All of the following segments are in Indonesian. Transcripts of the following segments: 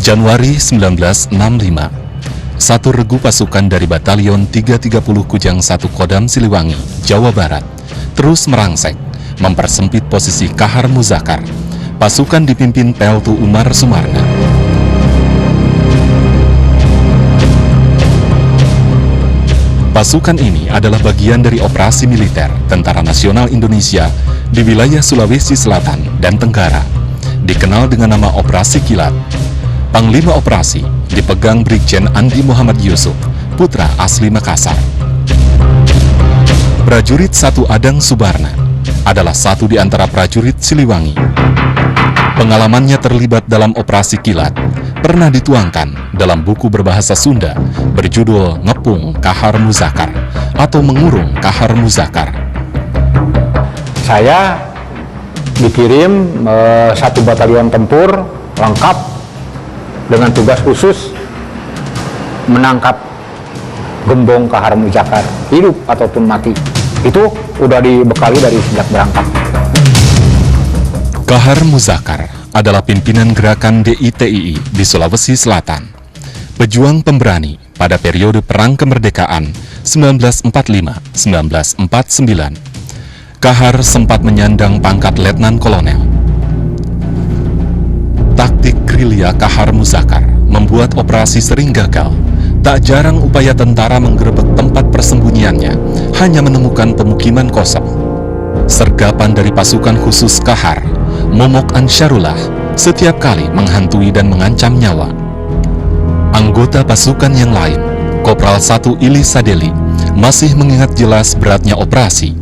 Januari 1965, satu regu pasukan dari Batalion 330 Kujang 1 Kodam Siliwangi, Jawa Barat, terus merangsek, mempersempit posisi Kahar Muzakar. Pasukan dipimpin Peltu Umar Sumarna. Pasukan ini adalah bagian dari operasi militer Tentara Nasional Indonesia di wilayah Sulawesi Selatan dan Tenggara, dikenal dengan nama Operasi Kilat. Panglima operasi dipegang Brigjen Andi Muhammad Yusuf, putra asli Makassar. Prajurit 1 Adang Subarna adalah satu di antara prajurit Siliwangi. Pengalamannya terlibat dalam operasi Kilat pernah dituangkan dalam buku berbahasa Sunda berjudul Ngepung Kahar Muzakar atau Mengurung Kahar Muzakar. Saya dikirim satu batalion tempur lengkap dengan tugas khusus menangkap gembong Kahar Muzakar, hidup ataupun mati. Itu udah dibekali dari sejak berangkat. Kahar Muzakar adalah pimpinan gerakan DITII di Sulawesi Selatan. Pejuang pemberani pada periode Perang Kemerdekaan 1945-1949. Kahar sempat menyandang pangkat Letnan Kolonel. Taktik gerilya Kahar Muzakar membuat operasi sering gagal. Tak jarang upaya tentara menggerebek tempat persembunyiannya hanya menemukan pemukiman kosong. Sergapan dari pasukan khusus Kahar, Momok Ansarullah, setiap kali menghantui dan mengancam nyawa. Anggota pasukan yang lain, Kopral 1 Ili Sadeli, masih mengingat jelas beratnya operasi.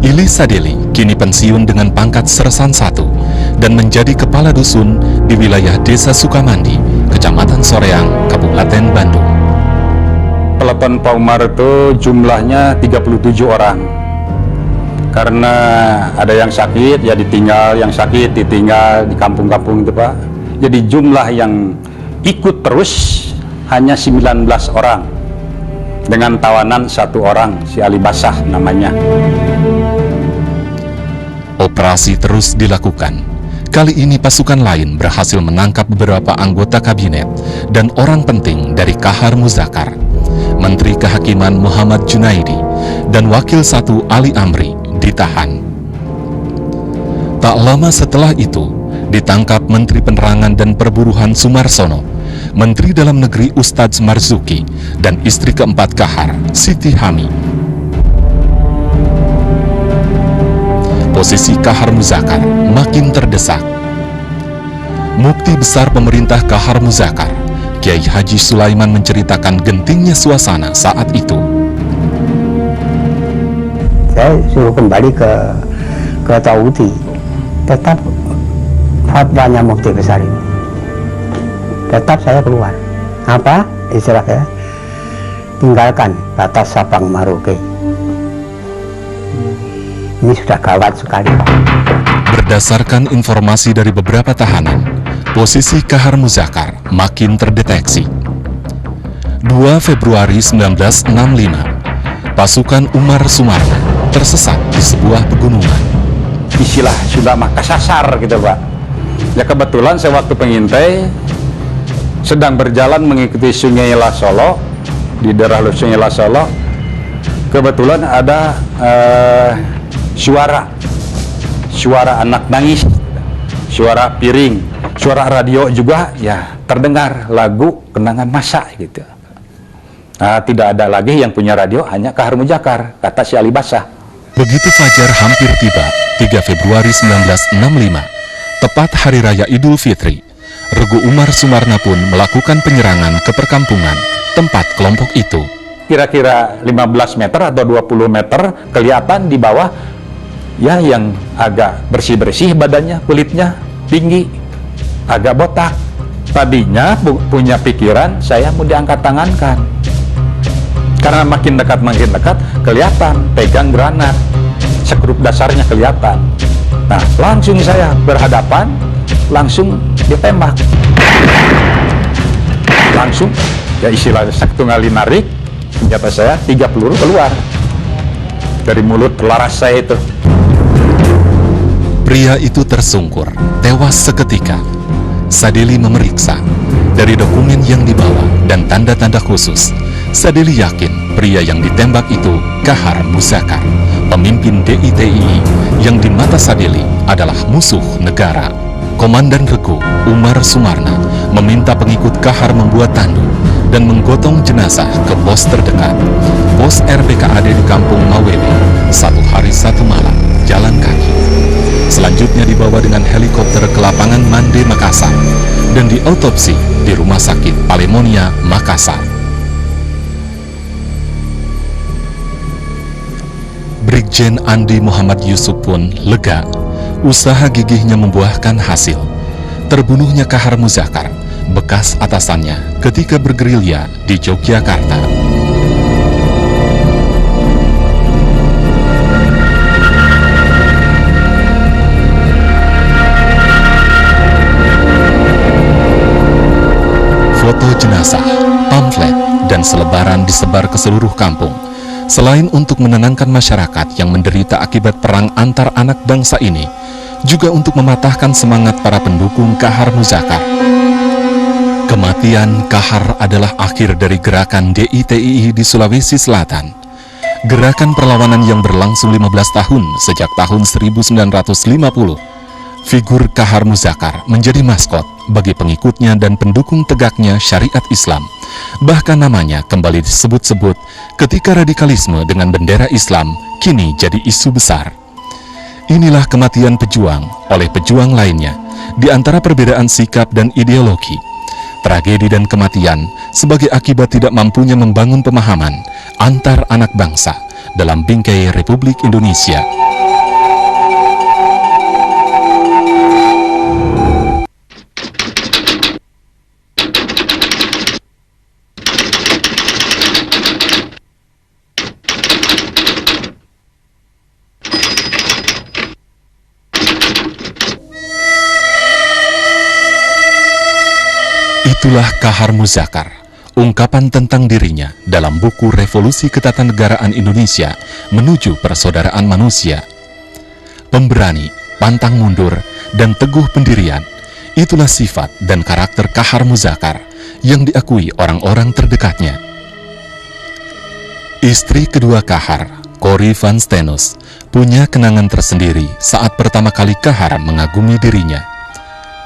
Ili Sadeli kini pensiun dengan pangkat Sersan 1 dan menjadi kepala dusun di wilayah Desa Sukamandi, Kecamatan Soreang, Kabupaten Bandung. Peleton Pak Umar itu jumlahnya 37 orang. Karena ada yang sakit, ya ditinggal, yang sakit ditinggal di kampung-kampung itu Pak. Jadi jumlah yang ikut terus hanya 19 orang. Dengan tawanan 1 orang, si Ali Basah namanya. Operasi terus dilakukan. Kali ini pasukan lain berhasil menangkap beberapa anggota kabinet dan orang penting dari Kahar Muzakar. Menteri Kehakiman Muhammad Junaidi dan Wakil 1 Ali Amri ditahan. Tak lama setelah itu, ditangkap Menteri Penerangan dan Perburuhan Sumarsono, Menteri Dalam Negeri Ustadz Marzuki, dan istri keempat Kahar, Siti Hami. Posisi Kahar Muzakar makin terdesak. Mufti besar pemerintah Kahar Muzakar, Kiai Haji Sulaiman, menceritakan gentingnya suasana saat itu. Saya suruh kembali ke Tauti, tetap fatwanya mufti besar ini. Tetap saya keluar. Apa istilahnya? Tinggalkan batas Sabang Merauke. Ini sudah gawat sekali, Pak. Berdasarkan informasi dari beberapa tahanan, posisi Kahar Muzakar makin terdeteksi. 2 Februari 1965, pasukan Umar Sumarna tersesat di sebuah pegunungan. Istilah sudah mah kasasar gitu Pak. Ya kebetulan saya waktu pengintai sedang berjalan mengikuti Sungai Lasolo, di daerah Sungai Lasolo. Kebetulan ada suara anak nangis, suara piring, suara radio juga ya terdengar lagu kenangan masa gitu. Nah, tidak ada lagi yang punya radio, hanya Kahar Muzakar, kata si Ali Basah. Begitu fajar hampir tiba, 3 Februari 1965, tepat Hari Raya Idul Fitri, Regu Umar Sumarna pun melakukan penyerangan ke perkampungan tempat kelompok itu. Kira-kira 15 meter atau 20 meter kelihatan di bawah, ya yang agak bersih-bersih badannya, kulitnya tinggi, agak botak. Tadinya punya pikiran saya mau diangkat tangankan. Karena makin dekat kelihatan pegang granat, sekrup dasarnya kelihatan. Nah, langsung saya berhadapan, langsung ditembak. Langsung, ya istilahnya tunggali narik, senjata saya 3 peluru keluar dari mulut laras saya itu. Pria itu tersungkur, tewas seketika. Sadeli memeriksa. dari dokumen yang dibawa dan tanda-tanda khusus, Sadili yakin pria yang ditembak itu Kahar Muzakar, pemimpin DITII yang di mata Sadili adalah musuh negara. Komandan Regu, Umar Sumarna, meminta pengikut Kahar membuat tandu dan menggotong jenazah ke pos terdekat, pos RPKAD di Kampung Mawele, 1 hari 1 malam, jalan kaki. Selanjutnya dibawa dengan helikopter ke lapangan Mande, Makassar, dan diautopsi di Rumah Sakit Palemonia, Makassar. Brigjen Andi Muhammad Yusuf pun lega. Usaha gigihnya membuahkan hasil. Terbunuhnya Kahar Muzakar, bekas atasannya ketika bergerilya di Yogyakarta. Foto jenazah, pamflet, dan selebaran disebar ke seluruh kampung. Selain untuk menenangkan masyarakat yang menderita akibat perang antar anak bangsa ini, juga untuk mematahkan semangat para pendukung Kahar Muzakar. Kematian Kahar adalah akhir dari gerakan DITII di Sulawesi Selatan. Gerakan perlawanan yang berlangsung 15 tahun sejak tahun 1950. Figur Kahar Muzakar menjadi maskot bagi pengikutnya dan pendukung tegaknya syariat Islam. Bahkan namanya kembali disebut-sebut ketika radikalisme dengan bendera Islam kini jadi isu besar. Inilah kematian pejuang oleh pejuang lainnya, di antara perbedaan sikap dan ideologi. Tragedi dan kematian sebagai akibat tidak mampunya membangun pemahaman antar anak bangsa dalam bingkai Republik Indonesia. Itulah Kahar Muzakar, ungkapan tentang dirinya dalam buku Revolusi Ketatanegaraan Indonesia Menuju Persaudaraan Manusia. Pemberani, pantang mundur, dan teguh pendirian, itulah sifat dan karakter Kahar Muzakar yang diakui orang-orang terdekatnya. Istri kedua Kahar, Corrie van Steenus, punya kenangan tersendiri saat pertama kali Kahar mengagumi dirinya.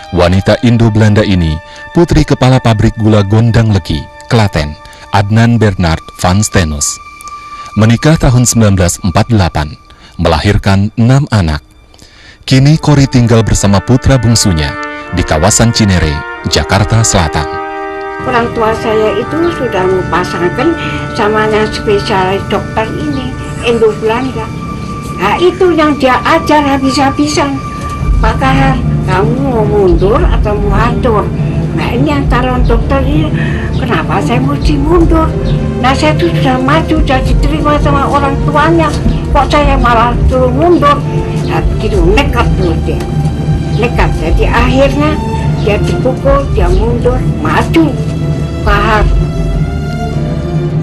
Wanita Indo-Belanda ini putri kepala pabrik gula Gondang Legi, Klaten, Adnan Bernard van Steenus. Menikah tahun 1948, melahirkan 6 anak. Kini Corrie tinggal bersama putra bungsunya di kawasan Cinere, Jakarta Selatan. Orang tua saya itu sudah mempasangkan sama yang spesialis dokter ini, Indo-Belanda. Nah itu yang dia ajar habis-habisan. Pak Kahar, kamu mau mundur atau mau hancur? Nah ini yang calon dokter ini, kenapa saya mesti mundur? Nah saya itu sudah maju, sudah diterima sama orang tuanya, kok saya malah suruh mundur? Nah begitu, nekat dulu dia, nekat. Jadi akhirnya dia dipukul, dia mundur, maju. Kahar.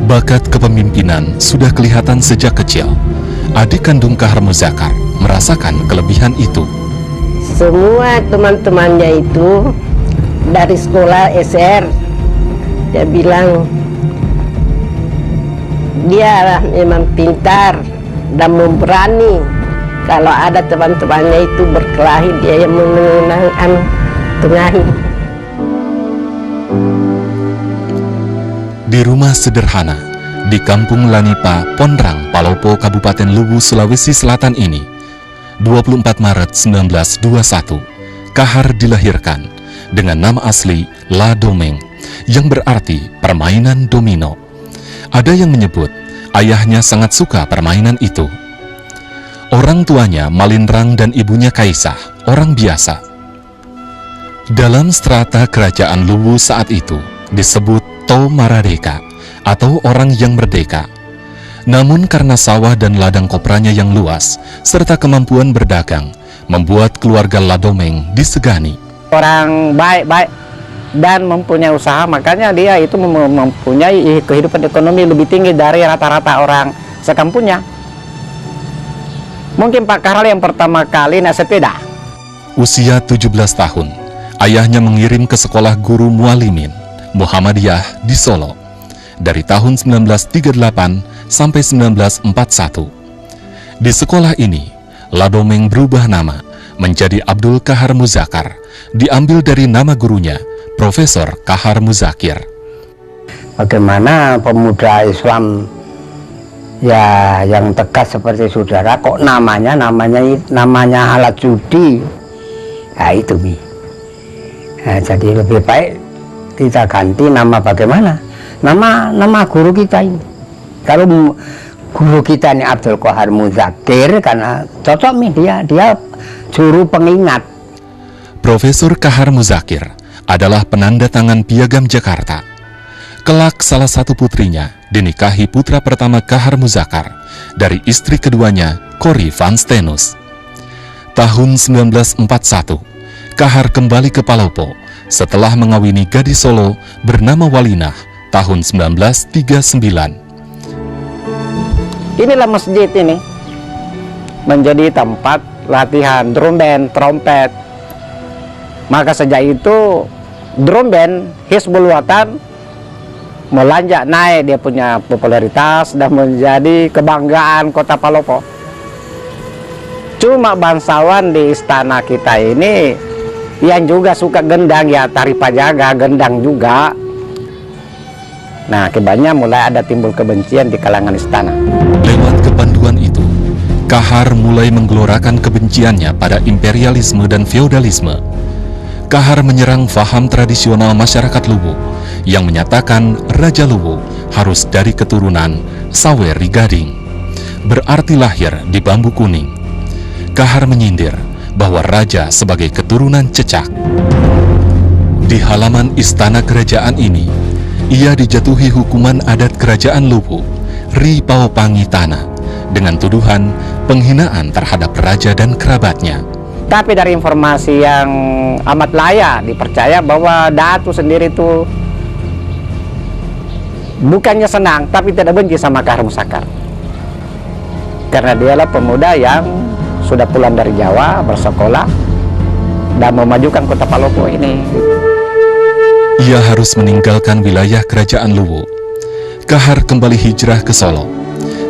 Bakat kepemimpinan sudah kelihatan sejak kecil. Adik kandung Kahar Muzakar merasakan kelebihan itu. Semua teman-temannya itu dari sekolah SR, dia bilang dia memang pintar dan memberani. Kalau ada teman-temannya itu berkelahi, dia yang menenangkan tengahi. Di rumah sederhana di Kampung Lanipa, Pondrang, Palopo, Kabupaten Luwu, Sulawesi Selatan ini, 24 Maret 1921, Kahar dilahirkan dengan nama asli La Domeng, yang berarti permainan domino. Ada yang menyebut ayahnya sangat suka permainan itu. Orang tuanya Malindrang dan ibunya Kaisah, orang biasa. Dalam strata kerajaan Luwu saat itu disebut To Maradeka atau orang yang merdeka. Namun karena sawah dan ladang kopranya yang luas serta kemampuan berdagang membuat keluarga Ladomeng disegani. Orang baik-baik dan mempunyai usaha, makanya dia itu mempunyai kehidupan ekonomi lebih tinggi dari rata-rata orang sekampungnya. Mungkin Pak Kahar yang pertama kali naik sepeda. Usia 17 tahun, Ayahnya mengirim ke sekolah guru Mualimin, Muhammadiyah di Solo, dari tahun 1938 sampai 1941. Di sekolah ini, Ladomeng berubah nama menjadi Abdul Kahar Muzakar, diambil dari nama gurunya, Profesor Kahar Muzakir. Bagaimana pemuda Islam ya yang tegas seperti saudara kok namanya alat judi? Nah itu Mi. Nah, jadi lebih baik kita ganti nama bagaimana? Nama guru kita ini. Kalau guru kita ini Abdul Kahar Muzakir karena cocok Mi, dia juru pengingat. Profesor Kahar Muzakir adalah penanda tangan Piagam Jakarta. Kelak salah satu putrinya dinikahi putra pertama Kahar Muzakar dari istri keduanya, Corrie van Steenus. Tahun 1941, Kahar kembali ke Palopo setelah mengawini gadis Solo bernama Walinah tahun 1939. Inilah masjid ini menjadi tempat latihan drum band, trompet. Maka sejak itu drum band Hizbul Watan melonjak naik, dia punya popularitas dan menjadi kebanggaan kota Palopo. Cuma bangsawan di istana kita ini yang juga suka gendang, ya tari pajaga, gendang juga. Nah, akibatnya mulai ada timbul kebencian di kalangan istana. Lewat kepanduan itu, Kahar mulai menggelorakan kebenciannya pada imperialisme dan feodalisme. Kahar menyerang faham tradisional masyarakat Luwu yang menyatakan Raja Luwu harus dari keturunan Saweri Gading, berarti lahir di bambu kuning. Kahar menyindir bahwa raja sebagai keturunan cecak. Di halaman istana kerajaan ini, ia dijatuhi hukuman adat kerajaan Luwu, Ri Paopangi Tanah, dengan tuduhan penghinaan terhadap raja dan kerabatnya. Tapi dari informasi yang amat layak dipercaya bahwa Datu sendiri itu bukannya senang tapi tidak benci sama Kahar Muzakar, karena dialah pemuda yang sudah pulang dari Jawa bersekolah dan memajukan kota Palopo ini. Ia harus meninggalkan wilayah kerajaan Luwu. Kahar kembali hijrah ke Solo.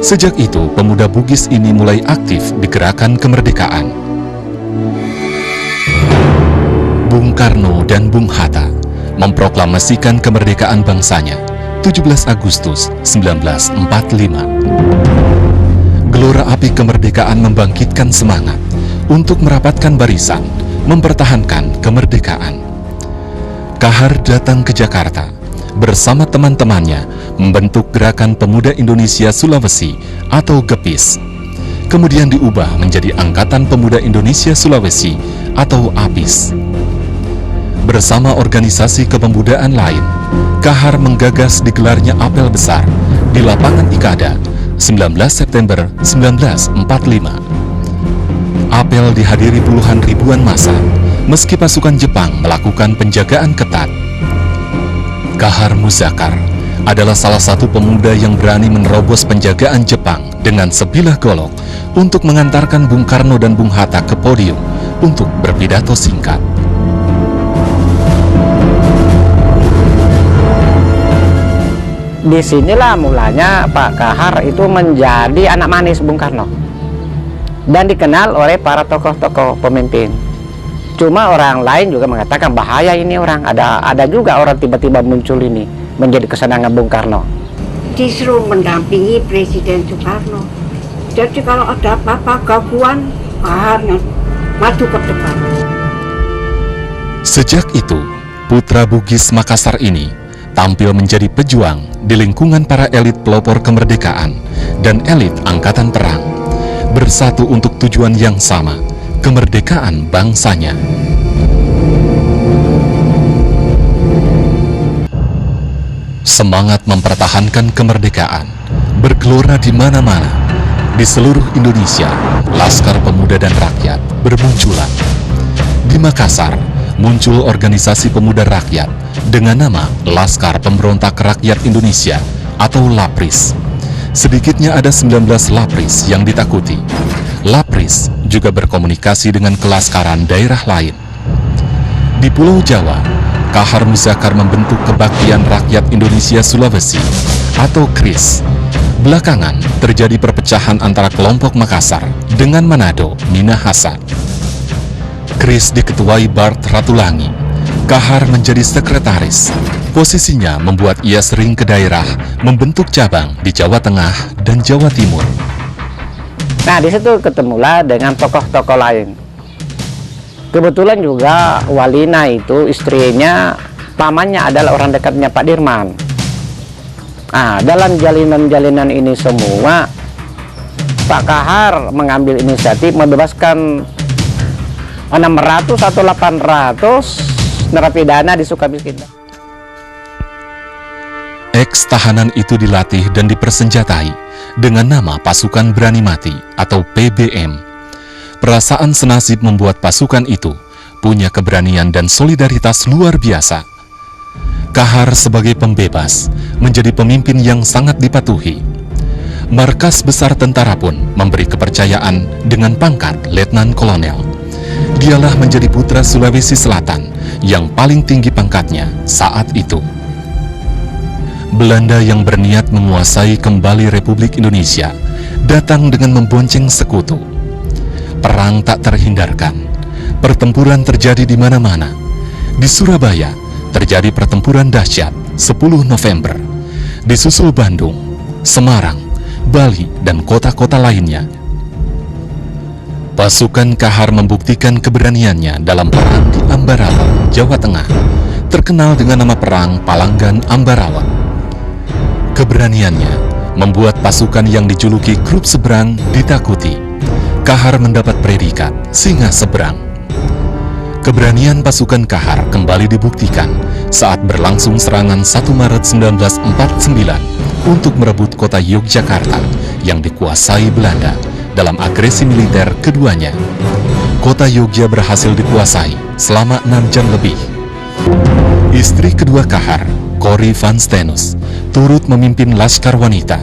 Sejak itu, pemuda Bugis ini mulai aktif di gerakan kemerdekaan. Bung Karno dan Bung Hatta memproklamasikan kemerdekaan bangsanya 17 Agustus 1945. Gelora api kemerdekaan membangkitkan semangat untuk merapatkan barisan, mempertahankan kemerdekaan. Kahar datang ke Jakarta bersama teman-temannya membentuk Gerakan Pemuda Indonesia Sulawesi atau GEPIS. Kemudian diubah menjadi Angkatan Pemuda Indonesia Sulawesi atau APIS. Bersama organisasi kepemudaan lain, Kahar menggagas digelarnya apel besar di lapangan Ikada 19 September 1945. Apel dihadiri puluhan ribuan massa, meski pasukan Jepang melakukan penjagaan ketat. Kahar Muzakar adalah salah satu pemuda yang berani menerobos penjagaan Jepang dengan sebilah golok untuk mengantarkan Bung Karno dan Bung Hatta ke podium untuk berpidato singkat. Disinilah mulanya Pak Kahar itu menjadi anak manis Bung Karno dan dikenal oleh para tokoh-tokoh pemimpin. Cuma orang lain juga mengatakan bahaya ini orang, ada juga orang tiba-tiba muncul ini menjadi kesenangan Bung Karno. Disuruh mendampingi Presiden Soekarno. Jadi kalau ada apa-apa gangguan, Kahar maju ke depan. Sejak itu, putra Bugis Makassar ini tampil menjadi pejuang di lingkungan para elit pelopor kemerdekaan dan elit angkatan perang, bersatu untuk tujuan yang sama, kemerdekaan bangsanya. Semangat mempertahankan kemerdekaan bergelora di mana-mana. Di seluruh Indonesia, Laskar Pemuda dan Rakyat bermunculan. Di Makassar, muncul organisasi pemuda rakyat dengan nama Laskar Pemberontak Rakyat Indonesia atau LAPRIS. Sedikitnya ada 19 LAPRIS yang ditakuti. LAPRIS juga berkomunikasi dengan kelaskaran daerah lain. Di Pulau Jawa, Kahar Muzakar membentuk Kebaktian Rakyat Indonesia Sulawesi atau KRIS. Belakangan terjadi perpecahan antara kelompok Makassar dengan Manado, Minahasa. KRIS diketuai Bart Ratulangi. Kahar menjadi sekretaris. Posisinya membuat ia sering ke daerah membentuk cabang di Jawa Tengah dan Jawa Timur. Nah, di situ ketemulah dengan tokoh-tokoh lain. Kebetulan juga Walina itu istrinya, pamannya adalah orang dekatnya Pak Dirman. Nah, dalam jalinan-jalinan ini semua, Pak Kahar mengambil inisiatif membebaskan 600 atau 800 narapidana di Sukamiskin. Ex-tahanan itu dilatih dan dipersenjatai dengan nama Pasukan Berani Mati atau PBM. Perasaan senasib membuat pasukan itu punya keberanian dan solidaritas luar biasa. Kahar sebagai pembebas menjadi pemimpin yang sangat dipatuhi. Markas Besar Tentara pun memberi kepercayaan dengan pangkat Letnan Kolonel. Dialah menjadi putra Sulawesi Selatan yang paling tinggi pangkatnya saat itu. Belanda yang berniat menguasai kembali Republik Indonesia datang dengan membonceng sekutu. Perang tak terhindarkan. Pertempuran terjadi di mana-mana. Di Surabaya terjadi pertempuran dahsyat 10 November. Disusul Bandung, Semarang, Bali, dan kota-kota lainnya. Pasukan Kahar membuktikan keberaniannya dalam perang di Ambarawa, Jawa Tengah, terkenal dengan nama perang Palanggan Ambarawa. Keberaniannya membuat pasukan yang dijuluki Grup Seberang ditakuti. Kahar mendapat predikat Singa Seberang. Keberanian pasukan Kahar kembali dibuktikan saat berlangsung serangan 1 Maret 1949 untuk merebut kota Yogyakarta yang dikuasai Belanda. Dalam agresi militer keduanya, kota Yogyakarta berhasil dikuasai selama 6 jam lebih. Istri kedua Kahar, Corrie van Steenus, turut memimpin Laskar Wanita.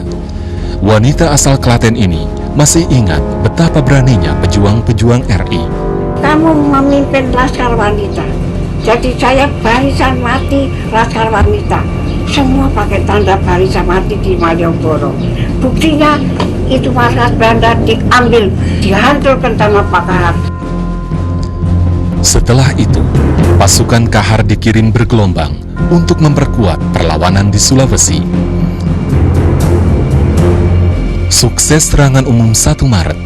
Wanita asal Klaten ini masih ingat betapa beraninya pejuang-pejuang RI. Kamu memimpin Laskar Wanita, jadi saya barisan mati Laskar Wanita. Semua pakai tanda barisan mati di Malioboro. Buktinya itu markas Belanda diambil, dihancurkan sama Pak Kahar. Setelah itu, pasukan Kahar dikirim bergelombang untuk memperkuat perlawanan di Sulawesi. Sukses serangan umum 1 Maret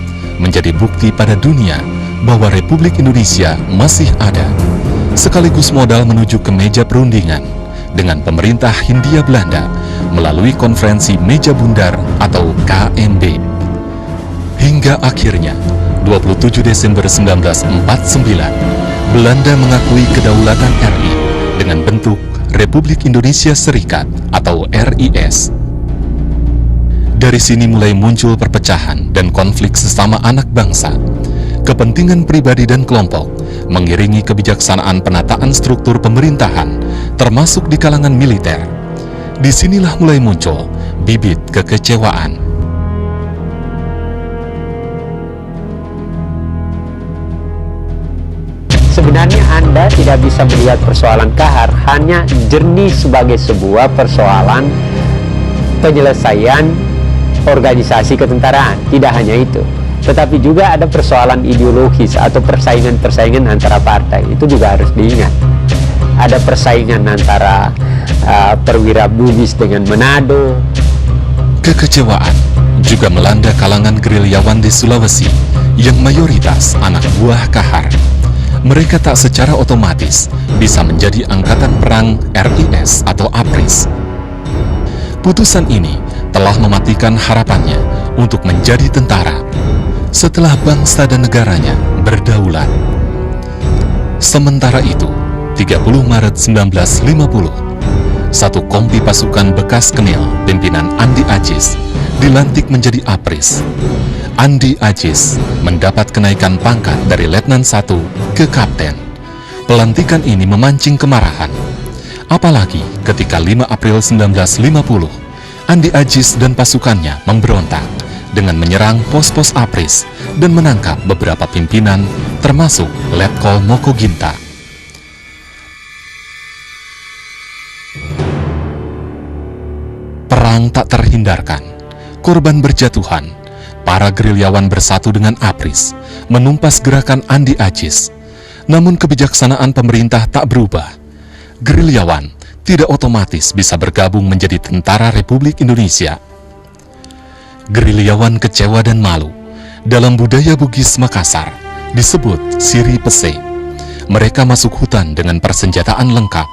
menjadi bukti pada dunia bahwa Republik Indonesia masih ada, sekaligus modal menuju ke meja perundingan dengan pemerintah Hindia Belanda melalui konferensi Meja Bundar atau KMB. Hingga akhirnya, 27 Desember 1949, Belanda mengakui kedaulatan RI dengan bentuk Republik Indonesia Serikat atau RIS. Dari sini mulai muncul perpecahan dan konflik sesama anak bangsa. Kepentingan pribadi dan kelompok mengiringi kebijaksanaan penataan struktur pemerintahan, termasuk di kalangan militer. Disinilah mulai muncul bibit kekecewaan. Sebenarnya Anda tidak bisa melihat persoalan Kahar hanya jernih sebagai sebuah persoalan penyelesaian organisasi ketentaraan. Tidak hanya itu, tetapi juga ada persoalan ideologis atau persaingan-persaingan antara partai. Itu juga harus diingat. Ada persaingan antara perwira Bugis dengan Manado. Kekecewaan juga melanda kalangan gerilyawan di Sulawesi yang mayoritas anak buah Kahar. Mereka tak secara otomatis bisa menjadi angkatan perang RIS atau APRIS. Putusan ini telah mematikan harapannya untuk menjadi tentara setelah bangsa dan negaranya berdaulat. Sementara itu, 30 Maret 1950, satu kompi pasukan bekas Kenil pimpinan Andi Ajis dilantik menjadi APRIS. Andi Ajis mendapat kenaikan pangkat dari Letnan 1 ke Kapten. Pelantikan ini memancing kemarahan. Apalagi ketika 5 April 1950, Andi Ajis dan pasukannya memberontak dengan menyerang pos-pos APRIS dan menangkap beberapa pimpinan termasuk Letkol Moko Ginta. Perang tak terhindarkan, korban berjatuhan. Para gerilyawan bersatu dengan APRIS, menumpas gerakan Andi Ajis. Namun kebijaksanaan pemerintah tak berubah. Gerilyawan tidak otomatis bisa bergabung menjadi Tentara Republik Indonesia. Gerilyawan kecewa dan malu. Dalam budaya Bugis Makassar, disebut Siri Pese. Mereka masuk hutan dengan persenjataan lengkap.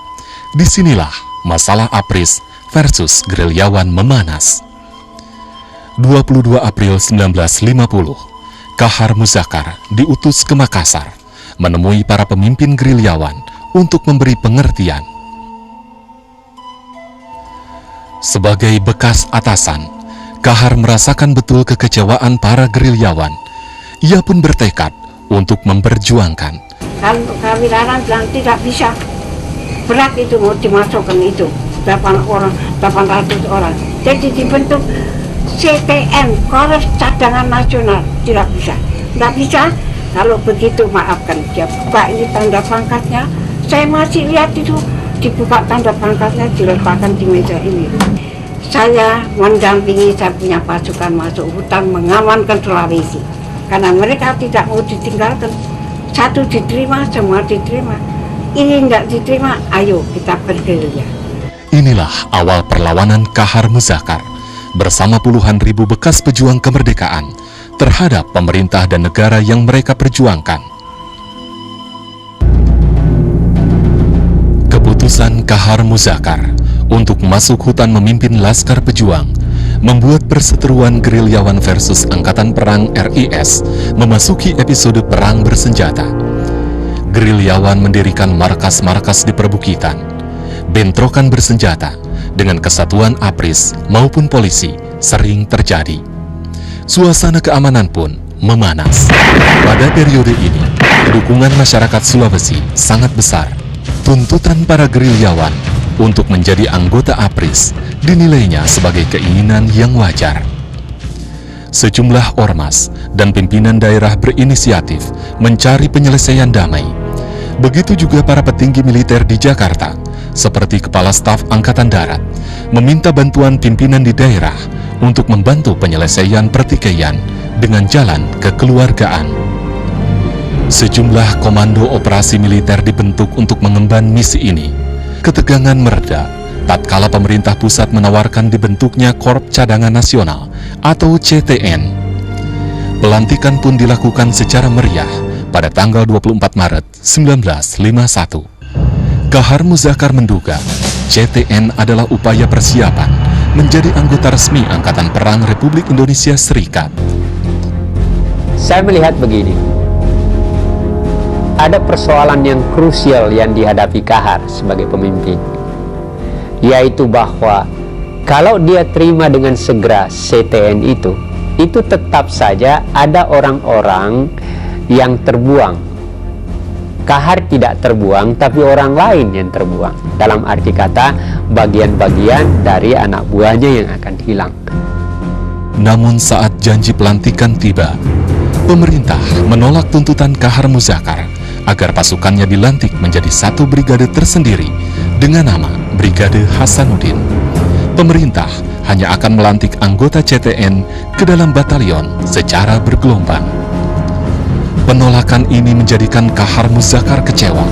Disinilah masalah APRIS versus gerilyawan memanas. 22 April 1950, Kahar Muzakar diutus ke Makassar, menemui para pemimpin gerilyawan untuk memberi pengertian. Sebagai bekas atasan, Kahar merasakan betul kekecewaan para gerilyawan. Ia pun bertekad untuk memperjuangkan. Kalau kawilaran bilang tidak bisa, berat itu mau dimasukkan itu 800 orang. Jadi dibentuk CTN, Kongres Cadangan Nasional. Tidak bisa. Kalau begitu maafkan, dia buka ini tanda pangkatnya. Saya masih lihat itu dibuka tanda pangkatnya, diletakkan di meja ini. Saya mendampingi, saya punya pasukan masuk hutan mengamankan Sulawesi, karena mereka tidak mau ditinggalkan. Satu diterima, semua diterima. Ini tidak diterima, ayo kita bergerilya. Inilah awal perlawanan Kahar Muzakar bersama puluhan ribu bekas pejuang kemerdekaan terhadap pemerintah dan negara yang mereka perjuangkan. Keputusan Kahar Muzakar untuk masuk hutan memimpin Laskar Pejuang membuat perseteruan gerilyawan versus Angkatan Perang RIS memasuki episode perang bersenjata. Gerilyawan mendirikan markas-markas di perbukitan. Bentrokan bersenjata dengan kesatuan APRIS maupun polisi sering terjadi. Suasana keamanan pun memanas. Pada periode ini, dukungan masyarakat Sulawesi sangat besar. Tuntutan para gerilyawan untuk menjadi anggota APRIS dinilainya sebagai keinginan yang wajar. Sejumlah ormas dan pimpinan daerah berinisiatif mencari penyelesaian damai. Begitu juga para petinggi militer di Jakarta, seperti Kepala Staf Angkatan Darat, meminta bantuan pimpinan di daerah untuk membantu penyelesaian pertikaian dengan jalan kekeluargaan. Sejumlah komando operasi militer dibentuk untuk mengemban misi ini. Ketegangan mereda tatkala pemerintah pusat menawarkan dibentuknya Korps Cadangan Nasional atau CTN. Pelantikan pun dilakukan secara meriah pada tanggal 24 Maret 1951. Kahar Muzakar menduga CTN adalah upaya persiapan menjadi anggota resmi Angkatan Perang Republik Indonesia Serikat. Saya melihat begini, ada persoalan yang krusial yang dihadapi Kahar sebagai pemimpin, yaitu bahwa kalau dia terima dengan segera CTN itu tetap saja ada orang-orang yang terbuang. Kahar tidak terbuang, tapi orang lain yang terbuang. Dalam arti kata, bagian-bagian dari anak buahnya yang akan hilang. Namun saat janji pelantikan tiba, pemerintah menolak tuntutan Kahar Muzakar agar pasukannya dilantik menjadi satu brigade tersendiri dengan nama Brigade Hasanuddin. Pemerintah hanya akan melantik anggota CTN ke dalam batalion secara bergelombang. Penolakan ini menjadikan Kahar Muzakar kecewa,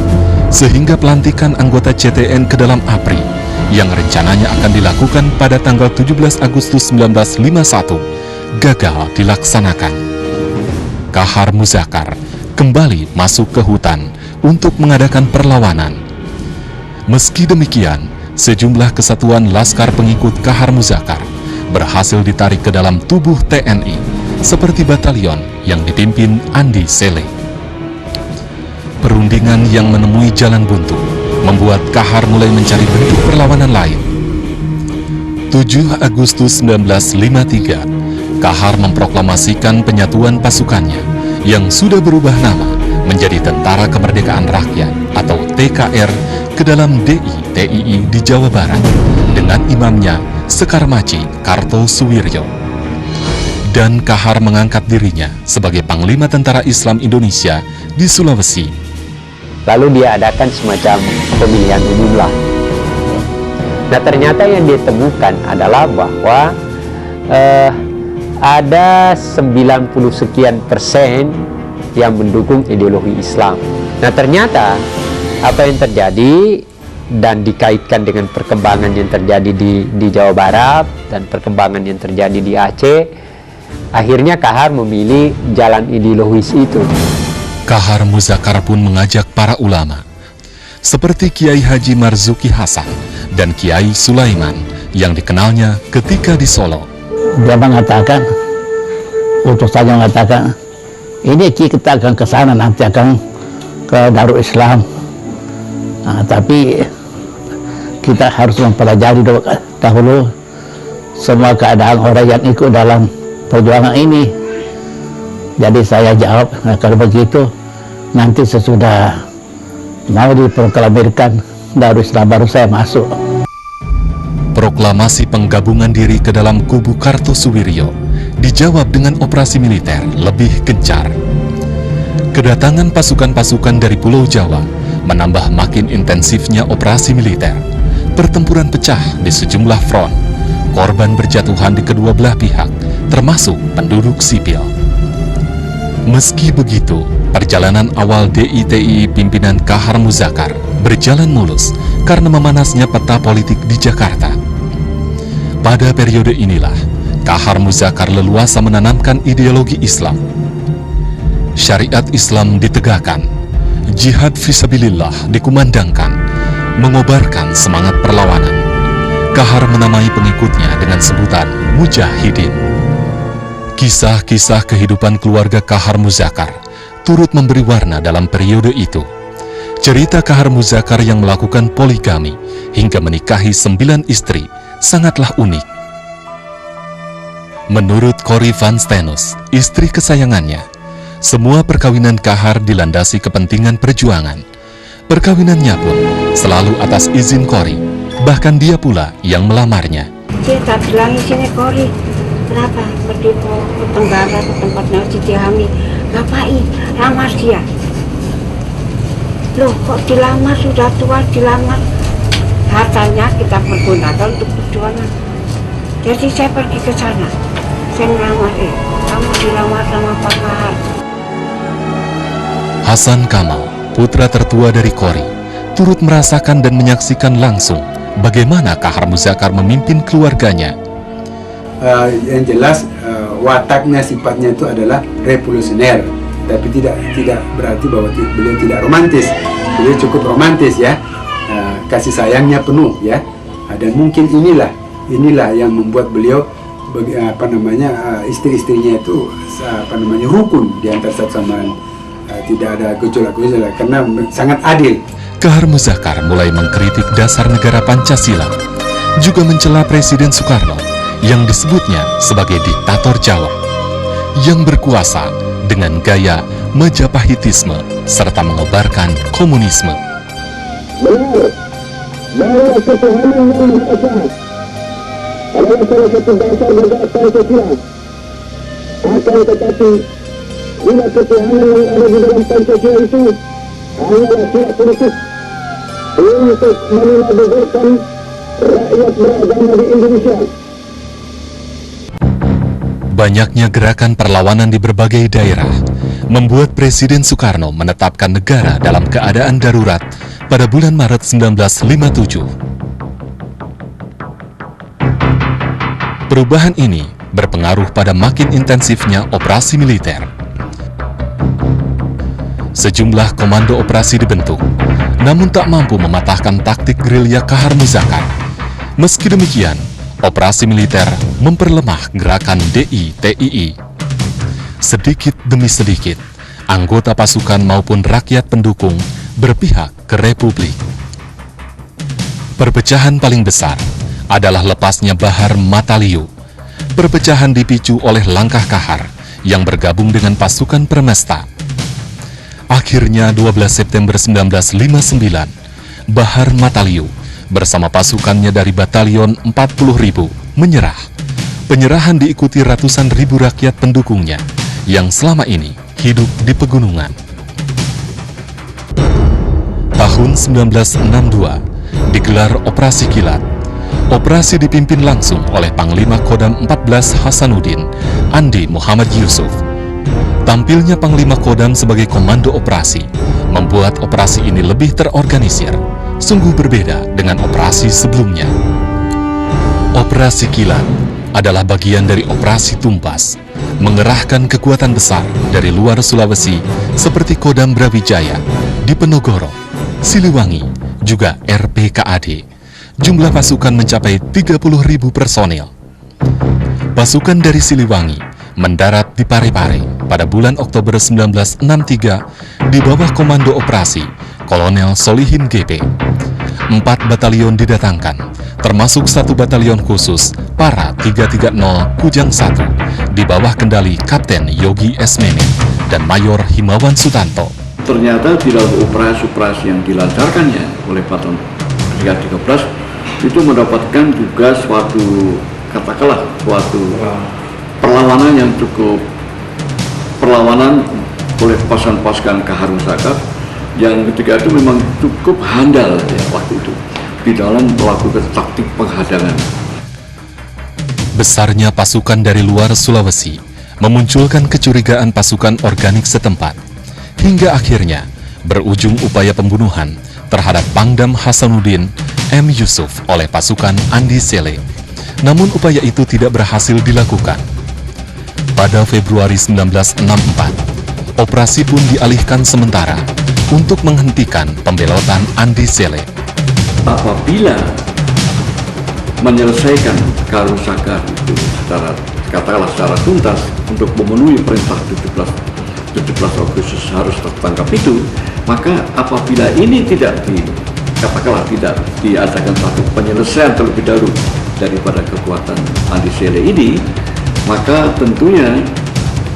sehingga pelantikan anggota CTN ke dalam APRI yang rencananya akan dilakukan pada tanggal 17 Agustus 1951 gagal dilaksanakan. Kahar Muzakar kembali masuk ke hutan untuk mengadakan perlawanan. Meski demikian, sejumlah kesatuan laskar pengikut Kahar Muzakar berhasil ditarik ke dalam tubuh TNI, seperti batalion yang dipimpin Andi Sele. Perundingan yang menemui jalan buntu membuat Kahar mulai mencari bentuk perlawanan lain. 7 Agustus 1953, Kahar memproklamasikan penyatuan pasukannya yang sudah berubah nama menjadi Tentara Kemerdekaan Rakyat atau TKR ke dalam DI-TII di Jawa Barat dengan imamnya Sekar Maci Kartosuwiryo. Dan Kahar mengangkat dirinya sebagai Panglima Tentara Islam Indonesia di Sulawesi. Lalu dia adakan semacam pemilihan umum lah. Nah, ternyata yang ditemukan adalah bahwa ada 90 sekian persen yang mendukung ideologi Islam. Nah, ternyata apa yang terjadi dan dikaitkan dengan perkembangan yang terjadi di Jawa Barat dan perkembangan yang terjadi di Aceh, akhirnya Kahar memilih jalan ideologis itu. Kahar Muzakar pun mengajak para ulama, seperti Kiai Haji Marzuki Hasan dan Kiai Sulaiman yang dikenalnya ketika di Solo. Dia mengatakan, utusannya mengatakan, ini kita akan ke sana, nanti akan ke Darul Islam. Nah, tapi kita harus mempelajari dahulu semua keadaan orang yang ikut dalam perjuangan ini. Jadi saya jawab, nah, kalau begitu nanti sesudah mau diproklamirkan Darul Islam baru saya masuk. Proklamasi penggabungan diri ke dalam kubu Kartosuwiryo dijawab dengan operasi militer lebih gencar. Kedatangan pasukan-pasukan dari Pulau Jawa menambah makin intensifnya operasi militer. Pertempuran pecah di sejumlah front. Korban berjatuhan di kedua belah pihak, termasuk penduduk sipil. Meski begitu, perjalanan awal DITI pimpinan Kahar Muzakar berjalan mulus karena memanasnya peta politik di Jakarta. Pada periode inilah, Kahar Muzakar leluasa menanamkan ideologi Islam. Syariat Islam ditegakkan, jihad fisabilillah dikumandangkan, mengobarkan semangat perlawanan. Kahar menamai pengikutnya dengan sebutan Mujahidin. Kisah-kisah kehidupan keluarga Kahar Muzakar turut memberi warna dalam periode itu. Cerita Kahar Muzakar yang melakukan poligami hingga menikahi 9 istri sangatlah unik. Menurut Corrie van Steenus, istri kesayangannya, semua perkawinan Kahar dilandasi kepentingan perjuangan. Perkawinannya pun selalu atas izin Corrie, bahkan dia pula yang melamarnya. Dia tak bilang sini Corrie, kenapa pergi ke Tenggara, ke tempatnya Siti Hamid, ngapain, lamar dia. Loh kok dilamar, sudah tua dilamar. Hartanya kita pergunakan untuk perjuangan. Jadi saya pergi ke sana, saya melamar, kamu dilamar sama Pak Kahar. Hasan Kamal, putra tertua dari Corrie, turut merasakan dan menyaksikan langsung bagaimana Kahar Muzakar memimpin keluarganya. Yang jelas wataknya, sifatnya itu adalah revolusioner, tapi tidak berarti bahwa beliau tidak romantis. Beliau cukup romantis ya, kasih sayangnya penuh ya, dan mungkin inilah yang membuat beliau istri-istrinya itu rukun di antara satu sama lain, tidak ada gejolak-gejolak karena sangat adil. Kahar Muzakar mulai mengkritik dasar negara Pancasila, juga mencela Presiden Soekarno yang disebutnya sebagai diktator Jawa, yang berkuasa dengan gaya Majapahitisme serta mengobarkan komunisme. Bahwa ketuhanan yang Maha Esa adalah salah satu dasar negara Pancasila. Akan tetapi, bila ketuhanan yang ada di dalam Pancasila itu hanyalah pihak politik untuk meninadigurkan rakyat beragama di Indonesia. Banyaknya gerakan perlawanan di berbagai daerah membuat Presiden Soekarno menetapkan negara dalam keadaan darurat pada bulan Maret 1957. Perubahan ini berpengaruh pada makin intensifnya operasi militer. Sejumlah komando operasi dibentuk, namun tak mampu mematahkan taktik gerilya Kahar Muzakar. Meski demikian, operasi militer memperlemah gerakan DITII. Sedikit demi sedikit, anggota pasukan maupun rakyat pendukung berpihak ke Republik. Perpecahan paling besar adalah lepasnya Bahar Mataliu. Perpecahan dipicu oleh langkah Kahar yang bergabung dengan pasukan Permesta. Akhirnya 12 September 1959, Bahar Mataliu bersama pasukannya dari Batalion 40.000 menyerah. Penyerahan diikuti ratusan ribu rakyat pendukungnya yang selama ini hidup di pegunungan. Tahun 1962 digelar Operasi Kilat. Operasi dipimpin langsung oleh Panglima Kodam 14 Hasanuddin, Andi Muhammad Yusuf. Tampilnya Panglima Kodam sebagai komando operasi membuat operasi ini lebih terorganisir, sungguh berbeda dengan operasi sebelumnya. Operasi Kilat adalah bagian dari operasi Tumpas, mengerahkan kekuatan besar dari luar Sulawesi seperti Kodam Brawijaya, Diponegoro, Siliwangi, juga RPKAD. Jumlah pasukan mencapai 30.000 personil. Pasukan dari Siliwangi mendarat di Parepare pada bulan Oktober 1963 di bawah komando operasi Kolonel Solihin GP. 4 batalion didatangkan, termasuk 1 batalion khusus Para 330 Kujang 1 di bawah kendali Kapten Yogi Esmene dan Mayor Himawan Sutanto. Ternyata di dalam operasi-operasi yang dilancarkannya oleh Pasukan 313 itu mendapatkan juga suatu, katakanlah, suatu perlawanan yang cukup, perlawanan oleh pasukan Kahar Musakar yang ketika itu memang cukup handal ya, waktu itu di dalam melakukan taktik penghadangan. Besarnya pasukan dari luar Sulawesi memunculkan kecurigaan pasukan organik setempat, hingga akhirnya berujung upaya pembunuhan terhadap Pangdam Hasanuddin M. Yusuf oleh pasukan Andi Sele. Namun upaya itu tidak berhasil dilakukan. Pada Februari 1964, operasi pun dialihkan sementara untuk menghentikan pembelotan Andi Sele. Apabila menyelesaikan Kahar Musakar itu secara, katakanlah secara tuntas untuk memenuhi perintah 17 Agustus harus tertangkap itu, maka apabila ini tidak katakanlah tidak diadakan satu penyelesaian terlebih dahulu daripada kekuatan Andi Sele ini, maka tentunya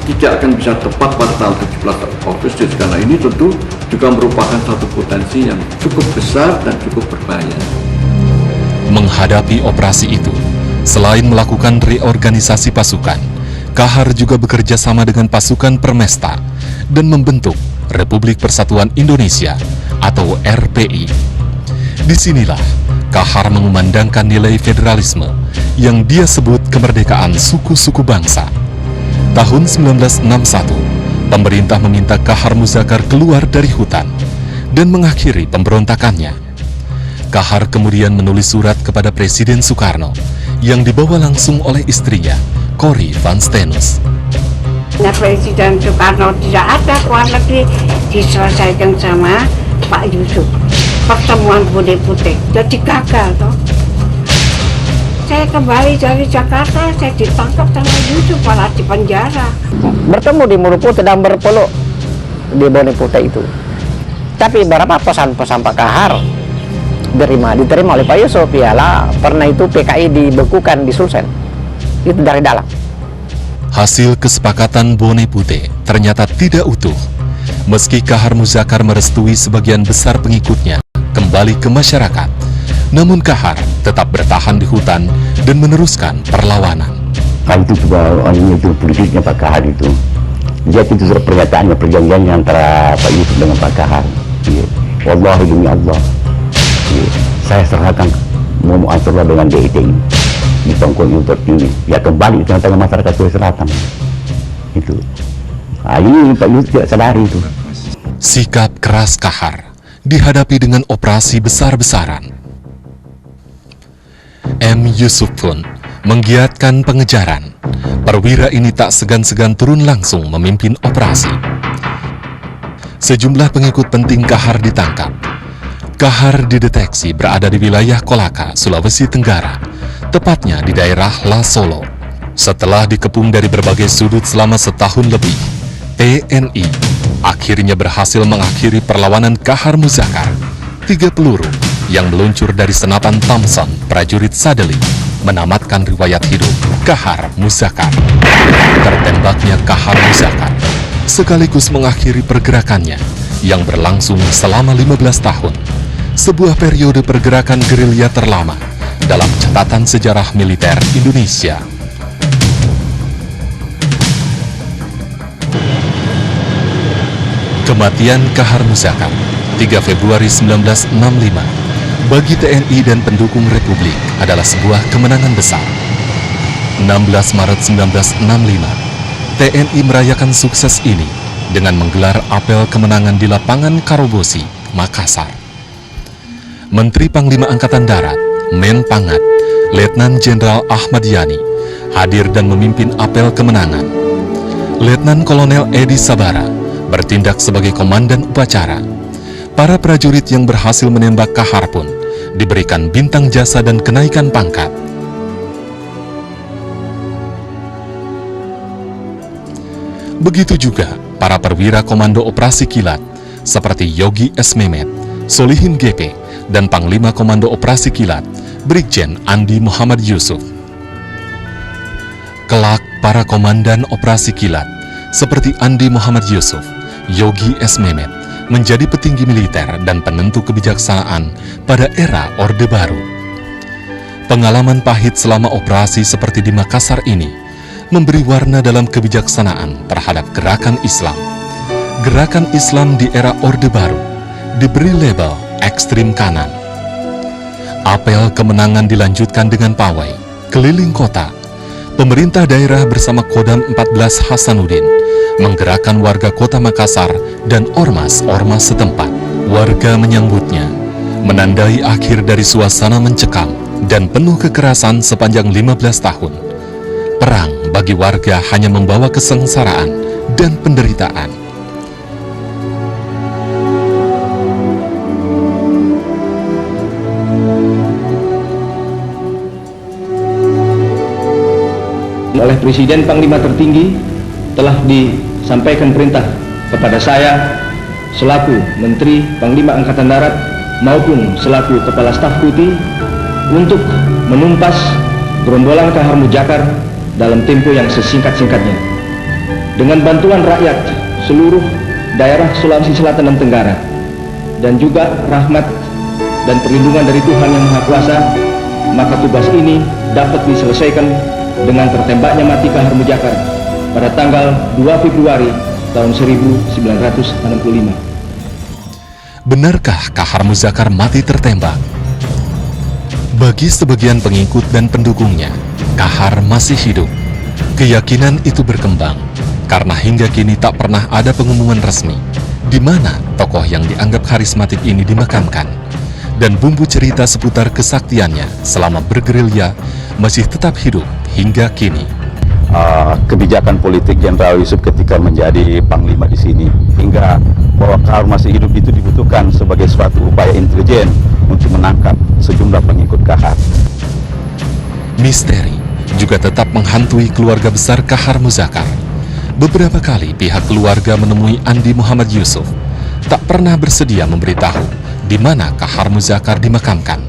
tidak akan bisa tepat pada tanggal 17 Agustus karena ini tentu juga merupakan satu potensi yang cukup besar dan cukup berbahaya. Menghadapi operasi itu, selain melakukan reorganisasi pasukan, Kahar juga bekerja sama dengan pasukan Permesta dan membentuk Republik Persatuan Indonesia atau RPI. Disinilah Kahar mengumandangkan nilai federalisme yang dia sebut kemerdekaan suku-suku bangsa. Tahun 1961, pemerintah meminta Kahar Musakar keluar dari hutan dan mengakhiri pemberontakannya. Kahar kemudian menulis surat kepada Presiden Soekarno yang dibawa langsung oleh istrinya, Corrie van Steenus. Presiden Soekarno tidak ada ke luar negeri, diselesaikan sama Pak Yusuf. Pertemuan Bone Putih, jadi gagal toh. Saya kembali dari Jakarta, saya ditangkap sama Yusuf, malah di penjara. Bertemu di Bone Putih dan berpeluk di Bone Putih itu. Tapi berapa pesan-pesan Pak Kahar diterima oleh Pak Yusuf, ialah pernah itu PKI dibekukan di Sulsel. Itu dari dalam. Hasil kesepakatan Bone Putih ternyata tidak utuh. Meski Kahar Musakar merestui sebagian besar pengikutnya kembali ke masyarakat, namun Kahar tetap bertahan di hutan dan meneruskan perlawanan. Kalau itu juga orangnya itu politiknya Pak Kahar itu, dia itu sudah pernyataannya, perjanjiannya antara Pak Yusuf dengan Pak Kahar. Wallahi demi Allah, saya serahkan Muhammad Ansarullah dengan DITI di Tongkol Yudot ini, ya kembali ke tengah masyarakat Sulawesi Selatan. Itu. Nah, ini Pak Yusuf tidak sadari itu. Sikap keras Kahar dihadapi dengan operasi besar-besaran. M. Yusuf pun menggiatkan pengejaran. Perwira ini tak segan-segan turun langsung memimpin operasi. Sejumlah pengikut penting Kahar ditangkap. Kahar dideteksi berada di wilayah Kolaka, Sulawesi Tenggara, tepatnya di daerah La Solo. Setelah dikepung dari berbagai sudut selama setahun lebih, TNI akhirnya berhasil mengakhiri perlawanan Kahar Musakar. 3 peluru yang meluncur dari senapan Thompson prajurit Sadeli menamatkan riwayat hidup Kahar Musakar. Tertembaknya Kahar Musakar sekaligus mengakhiri pergerakannya yang berlangsung selama 15 tahun. Sebuah periode pergerakan gerilya terlama dalam catatan sejarah militer Indonesia. Kematian Kahar Musakar 3 Februari 1965 Bagi TNI dan pendukung Republik adalah sebuah kemenangan besar. 16 Maret 1965, TNI merayakan sukses ini dengan menggelar apel kemenangan di lapangan Karobosi, Makassar. Menteri Panglima Angkatan Darat, Menpangat, Letnan Jenderal Ahmad Yani, hadir dan memimpin apel kemenangan. Letnan Kolonel Edi Sabara bertindak sebagai komandan upacara. Para prajurit yang berhasil menembak Kahar pun diberikan bintang jasa dan kenaikan pangkat. Begitu juga para perwira Komando Operasi Kilat seperti Yogi S. Mehmet, Solihin GP, dan Panglima Komando Operasi Kilat, Brigjen Andi Muhammad Yusuf. Kelak para komandan operasi kilat seperti Andi Muhammad Yusuf, Yogi S. Mehmet menjadi petinggi militer dan penentu kebijaksanaan pada era Orde Baru. Pengalaman pahit selama operasi seperti di Makassar ini memberi warna dalam kebijaksanaan terhadap gerakan Islam. Gerakan Islam di era Orde Baru diberi label ekstrim kanan. Apel kemenangan dilanjutkan dengan pawai keliling kota. Pemerintah daerah bersama Kodam 14 Hasanuddin menggerakkan warga kota Makassar dan ormas-ormas setempat. Warga menyambutnya, menandai akhir dari suasana mencekam dan penuh kekerasan sepanjang 15 tahun. Perang bagi warga hanya membawa kesengsaraan dan penderitaan. Oleh Presiden Panglima tertinggi telah disampaikan perintah kepada saya selaku Menteri Panglima Angkatan Darat maupun selaku Kepala Staf Kuti untuk menumpas gerombolan Kahar Muzakkar dalam tempo yang sesingkat-singkatnya. Dengan bantuan rakyat seluruh daerah Sulawesi Selatan dan Tenggara, dan juga rahmat dan perlindungan dari Tuhan Yang Maha Kuasa, maka tugas ini dapat diselesaikan dengan tertembaknya mati Kahar Muzakkar pada tanggal 2 Februari tahun 1965. Benarkah Kahar Muzakkar mati tertembak? Bagi sebagian pengikut dan pendukungnya, Kahar masih hidup. Keyakinan itu berkembang karena hingga kini tak pernah ada pengumuman resmi di mana tokoh yang dianggap karismatik ini dimakamkan, dan bumbu cerita seputar kesaktiannya selama bergerilya masih tetap hidup hingga kini. Kebijakan politik Jenderal Yusuf ketika menjadi panglima di sini hingga bahwa Kahar masih hidup itu dibutuhkan sebagai suatu upaya intelijen untuk menangkap sejumlah pengikut Kahar. Misteri juga tetap menghantui keluarga besar Kahar Muzakkar. Beberapa kali pihak keluarga menemui Andi Muhammad Yusuf, tak pernah bersedia memberitahu di mana Kahar Muzakkar dimakamkan.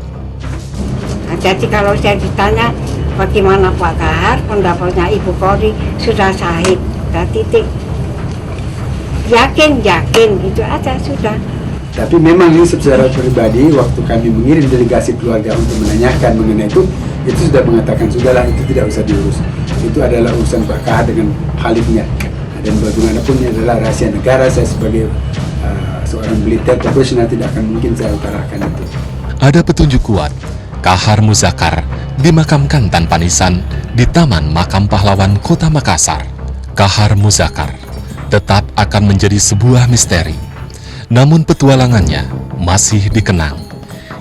Jadi kalau saya ditanya bagaimana Pak Kahar, pendapatnya Ibu Kori sudah syahid, sudah titik. Yakin itu aja sudah. Tapi memang ini secara pribadi waktu kami mengirim delegasi keluarga untuk menanyakan mengenai itu sudah mengatakan sudahlah, itu tidak usah diurus. Itu adalah urusan Pak Kahar dengan khalifnya. Dan bagaimanapun ini adalah rahasia negara. Saya sebagai seorang militer profesional tidak akan mungkin saya utarakan itu. Ada petunjuk kuat, Kahar Muzakkar dimakamkan tanpa nisan di Taman Makam Pahlawan Kota Makassar. Kahar Muzakkar tetap akan menjadi sebuah misteri. Namun petualangannya masih dikenang.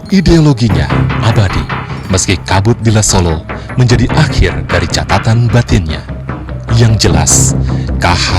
Ideologinya abadi, meski kabut bila Solo menjadi akhir dari catatan batinnya. Yang jelas, Kahar